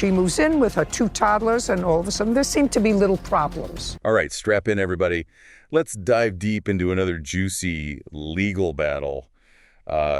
She moves in with her 2 toddlers, and all of a sudden there seem to be little problems. All right, strap in, everybody. Let's dive deep into another juicy legal battle,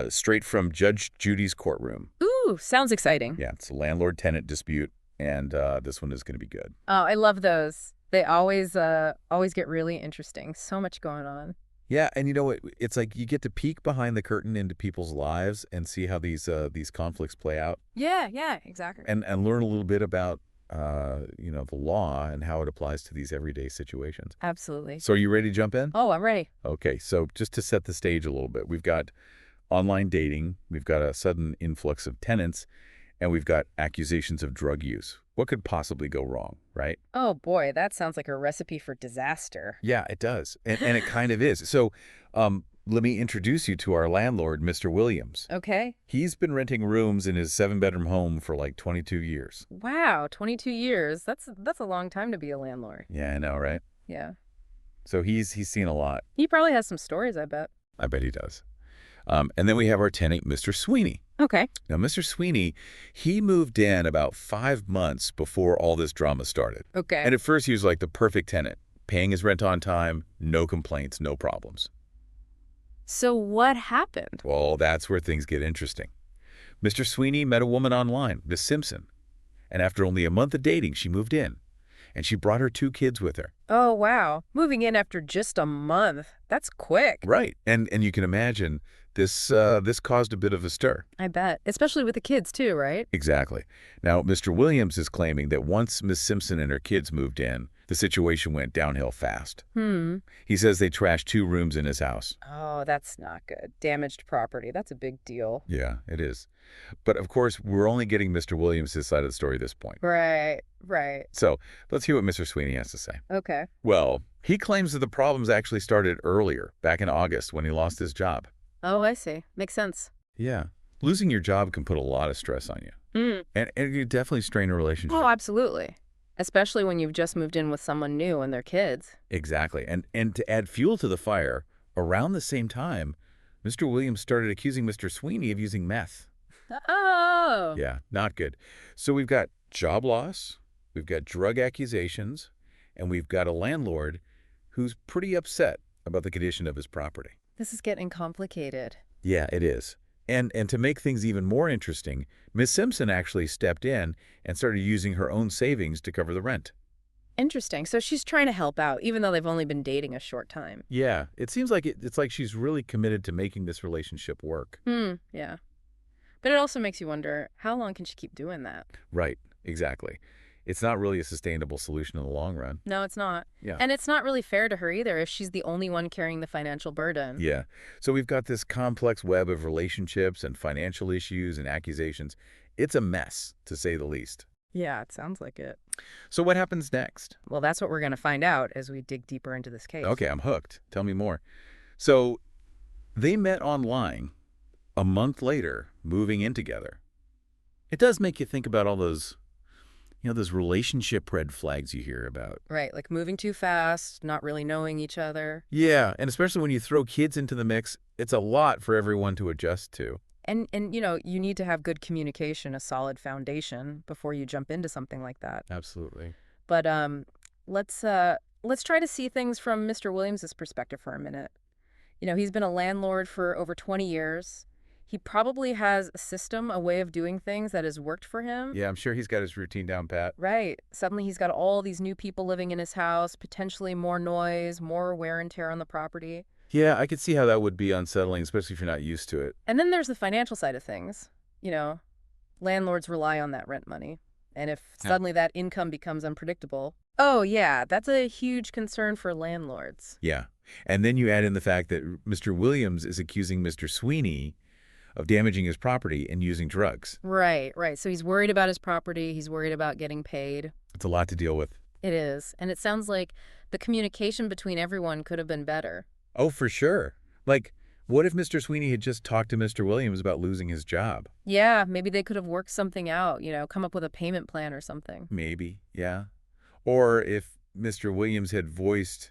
straight from Judge Judy's courtroom. Ooh, sounds exciting. Yeah, it's a landlord-tenant dispute, and this one is going to be good. Oh, I love those. They always get really interesting. So much going on. Yeah, and you know what? It's like you get to peek behind the curtain into people's lives and see how these conflicts play out. Yeah, exactly. And learn a little bit about the law and how it applies to these everyday situations. Absolutely. So are you ready to jump in? Oh, I'm ready. Okay, so just to set the stage a little bit, we've got online dating, we've got a sudden influx of tenants, and we've got accusations of drug use. What could possibly go wrong, right? Oh, boy, that sounds like a recipe for disaster. Yeah, it does. And it kind of is. So let me introduce you to our landlord, Mr. Williams. Okay. He's been renting rooms in his 7-bedroom home for like 22 years. Wow, 22 years. That's a long time to be a landlord. Yeah, I know, right? Yeah. So he's seen a lot. He probably has some stories, I bet. I bet he does. And then we have our tenant, Mr. Sweeney. Okay. Now, Mr. Sweeney, he moved in about 5 months before all this drama started. Okay. And at first, he was like the perfect tenant, paying his rent on time, no complaints, no problems. So what happened? Well, that's where things get interesting. Mr. Sweeney met a woman online, Miss Simpson. And after only a month of dating, she moved in. And she brought her 2 kids with her. Oh, wow. Moving in after just a month. That's quick. Right. And you can imagine this caused a bit of a stir. I bet. Especially with the kids, too, right? Exactly. Now, Mr. Williams is claiming that once Miss Simpson and her kids moved in, the situation went downhill fast. He says they trashed 2 rooms in his house. Oh, that's not good. Damaged property. That's a big deal. Yeah, it is. But, of course, we're only getting Mr. Williams' side of the story at this point. Right. So let's hear what Mr. Sweeney has to say. Okay. Well, he claims that the problems actually started earlier, back in August, when he lost his job. Oh, I see. Makes sense. Yeah. Losing your job can put a lot of stress on you. And you definitely strain a relationship. Oh, absolutely. Especially when you've just moved in with someone new and their kids. Exactly. And to add fuel to the fire, around the same time, Mr. Williams started accusing Mr. Sweeney of using meth. Oh. Yeah, not good. So we've got job loss, we've got drug accusations, and we've got a landlord who's pretty upset about the condition of his property. This is getting complicated. Yeah, it is. And to make things even more interesting, Miss Simpson actually stepped in and started using her own savings to cover the rent. Interesting. So she's trying to help out, even though they've only been dating a short time. Yeah, it seems like it's like she's really committed to making this relationship work. Yeah. But it also makes you wonder, how long can she keep doing that? Right, exactly. It's not really a sustainable solution in the long run. No, it's not. Yeah. And it's not really fair to her either if she's the only one carrying the financial burden. Yeah. So we've got this complex web of relationships and financial issues and accusations. It's a mess, to say the least. Yeah, it sounds like it. So what happens next? Well, that's what we're going to find out as we dig deeper into this case. Okay, I'm hooked. Tell me more. So they met online. A month later, moving in together. It does make you think about all those relationship red flags you hear about. Right, like moving too fast, not really knowing each other. Yeah, and especially when you throw kids into the mix, it's a lot for everyone to adjust to. And you need to have good communication, a solid foundation before you jump into something like that. Absolutely. But let's try to see things from Mr. Williams' perspective for a minute. He's been a landlord for over 20 years. He probably has a system, a way of doing things that has worked for him. Yeah, I'm sure he's got his routine down pat. Right. Suddenly he's got all these new people living in his house, potentially more noise, more wear and tear on the property. Yeah, I could see how that would be unsettling, especially if you're not used to it. And then there's the financial side of things. Landlords rely on that rent money. And if suddenly that income becomes unpredictable, oh yeah, that's a huge concern for landlords. Yeah. And then you add in the fact that Mr. Williams is accusing Mr. Sweeney of damaging his property and using drugs. Right. So he's worried about his property. He's worried about getting paid. It's a lot to deal with. It is. And it sounds like the communication between everyone could have been better. Oh, for sure. Like, what if Mr. Sweeney had just talked to Mr. Williams about losing his job? Yeah, maybe they could have worked something out, come up with a payment plan or something. Maybe, yeah. Or if Mr. Williams had voiced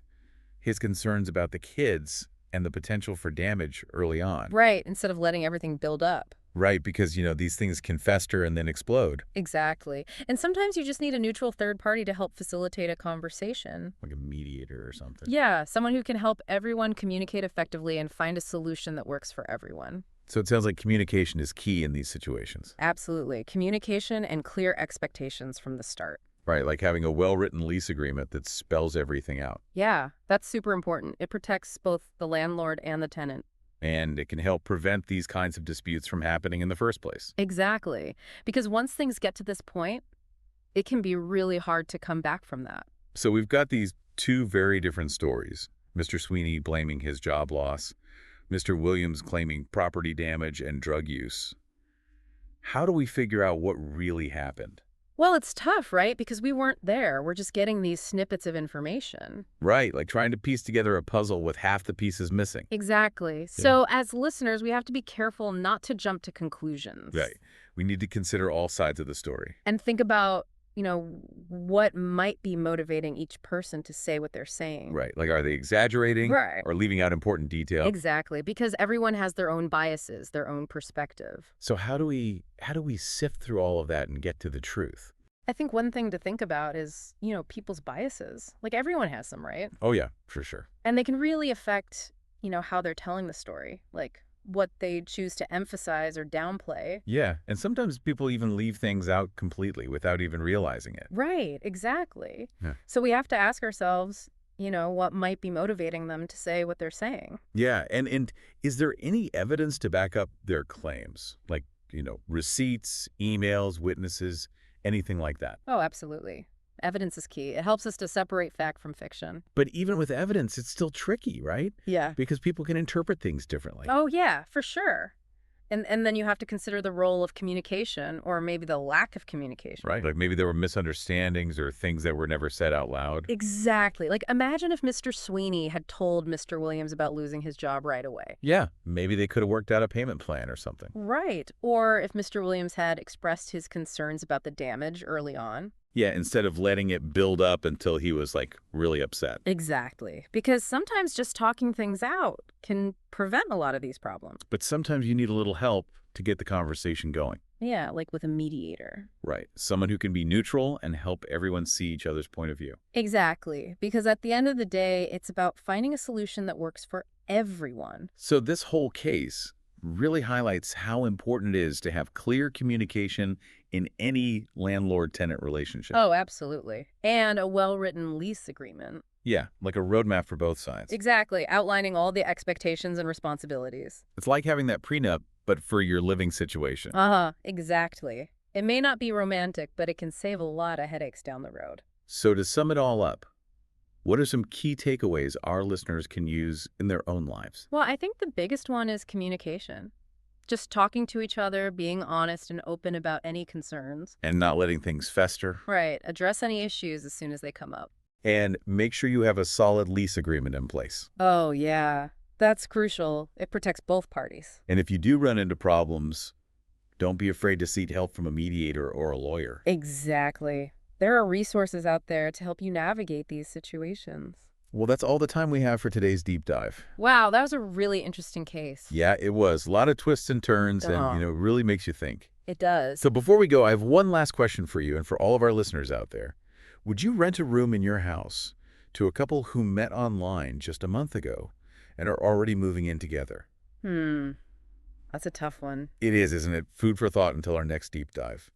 his concerns about the kids and the potential for damage early on. Right, instead of letting everything build up. Right, because, these things can fester and then explode, Exactly. And sometimes you just need a neutral third party to help facilitate a conversation. like a mediator or something. Yeah, someone who can help everyone communicate effectively and find a solution that works for everyone. So it sounds like communication is key in these situations. Absolutely. Communication and clear expectations from the start. Right, like having a well-written lease agreement that spells everything out. Yeah, that's super important. It protects both the landlord and the tenant. And it can help prevent these kinds of disputes from happening in the first place. Exactly. Because once things get to this point, it can be really hard to come back from that. So we've got these two very different stories. Mr. Sweeney blaming his job loss, Mr. Williams claiming property damage and drug use. How do we figure out what really happened? Well, it's tough, right? Because we weren't there. We're just getting these snippets of information. Right, like trying to piece together a puzzle with half the pieces missing. Exactly. So as listeners, we have to be careful not to jump to conclusions. Right. We need to consider all sides of the story. And think about, what might be motivating each person to say what they're saying. Right, like are they exaggerating Right. or leaving out important detail? Exactly, because everyone has their own biases, their own perspective. So how do we sift through all of that and get to the truth? I think one thing to think about is, people's biases. Like everyone has them, right? Oh yeah, for sure. And they can really affect, how they're telling the story, like what they choose to emphasize or downplay. Yeah, and sometimes people even leave things out completely without even realizing it. Right, exactly. Yeah. So we have to ask ourselves, what might be motivating them to say what they're saying. Yeah, and is there any evidence to back up their claims? Like, receipts, emails, witnesses, anything like that? Oh, absolutely. Evidence is key. It helps us to separate fact from fiction. But even with evidence, it's still tricky, right? Yeah. Because people can interpret things differently. Oh, yeah, for sure. And then you have to consider the role of communication or maybe the lack of communication. Right, like maybe there were misunderstandings or things that were never said out loud. Exactly. Like imagine if Mr. Sweeney had told Mr. Williams about losing his job right away. Yeah, maybe they could have worked out a payment plan or something. Right. Or if Mr. Williams had expressed his concerns about the damage early on. Yeah, instead of letting it build up until he was, like, really upset. Exactly. Because sometimes just talking things out can prevent a lot of these problems. But sometimes you need a little help to get the conversation going. Yeah, like with a mediator. Right. Someone who can be neutral and help everyone see each other's point of view. Exactly. Because at the end of the day, it's about finding a solution that works for everyone. So this whole case really highlights how important it is to have clear communication in any landlord-tenant relationship. Oh, absolutely. And a well-written lease agreement. Yeah, like a roadmap for both sides. Exactly. Outlining all the expectations and responsibilities. It's like having that prenup, but for your living situation. Uh-huh. Exactly. It may not be romantic, but it can save a lot of headaches down the road. So to sum it all up, what are some key takeaways our listeners can use in their own lives? Well, I think the biggest one is communication. Just talking to each other, being honest and open about any concerns. And not letting things fester. Right. Address any issues as soon as they come up. And make sure you have a solid lease agreement in place. Oh, yeah. That's crucial. It protects both parties. And if you do run into problems, don't be afraid to seek help from a mediator or a lawyer. Exactly. There are resources out there to help you navigate these situations. Well, that's all the time we have for today's deep dive. Wow, that was a really interesting case. Yeah, it was. A lot of twists and turns and, really makes you think. It does. So before we go, I have one last question for you and for all of our listeners out there. Would you rent a room in your house to a couple who met online just a month ago and are already moving in together? That's a tough one. It is, isn't it? Food for thought until our next deep dive.